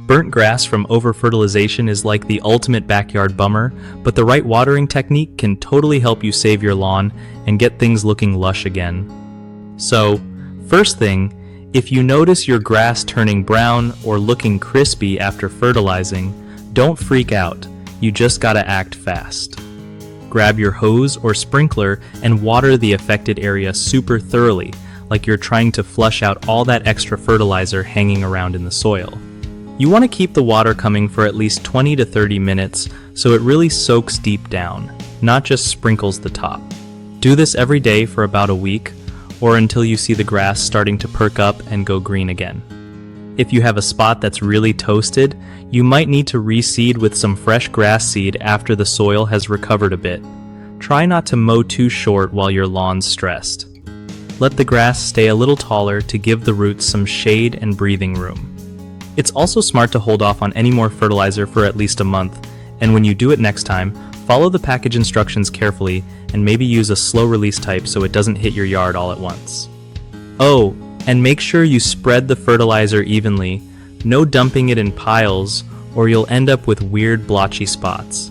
Burnt grass from overfertilization is like the ultimate backyard bummer, but the right watering technique can totally help you save your lawn and get things looking lush again. So, first thing, if you notice your grass turning brown or looking crispy after fertilizing, don't freak out. You just gotta act fast. Grab your hose or sprinkler and water the affected area super thoroughly, like you're trying to flush out all that extra fertilizer hanging around in the soil. You want to keep the water coming for at least 20 to 30 minutes so it really soaks deep down, not just sprinkles the top. Do this every day for about a week, or until you see the grass starting to perk up and go green again. If you have a spot that's really toasted, you might need to reseed with some fresh grass seed after the soil has recovered a bit. Try not to mow too short while your lawn's stressed. Let the grass stay a little taller to give the roots some shade and breathing room. It's also smart to hold off on any more fertilizer for at least a month, and when you do it next time, follow the package instructions carefully and maybe use a slow release type so it doesn't hit your yard all at once. Oh, and make sure you spread the fertilizer evenly, no dumping it in piles, or you'll end up with weird blotchy spots.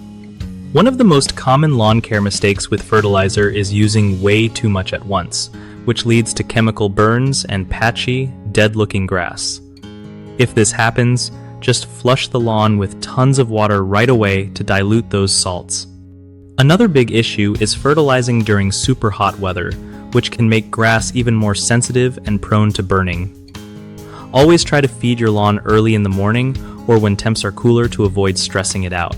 One of the most common lawn care mistakes with fertilizer is using way too much at once, which leads to chemical burns and patchy, dead-looking grass. If this happens, just flush the lawn with tons of water right away to dilute those salts. Another big issue is fertilizing during super hot weather, which can make grass even more sensitive and prone to burning. Always try to feed your lawn early in the morning or when temps are cooler to avoid stressing it out.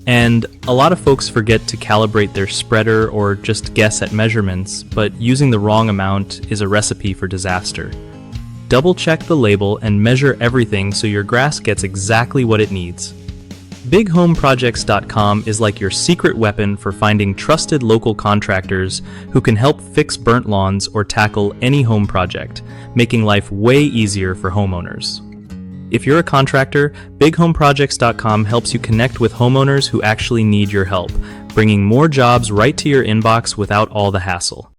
And a lot of folks forget to calibrate their spreader or just guess at measurements, but using the wrong amount is a recipe for disaster. Double-check the label and measure everything so your grass gets exactly what it needs. BigHomeProjects.com is like your secret weapon for finding trusted local contractors who can help fix burnt lawns or tackle any home project, making life way easier for homeowners. If you're a contractor, BigHomeProjects.com helps you connect with homeowners who actually need your help, bringing more jobs right to your inbox without all the hassle.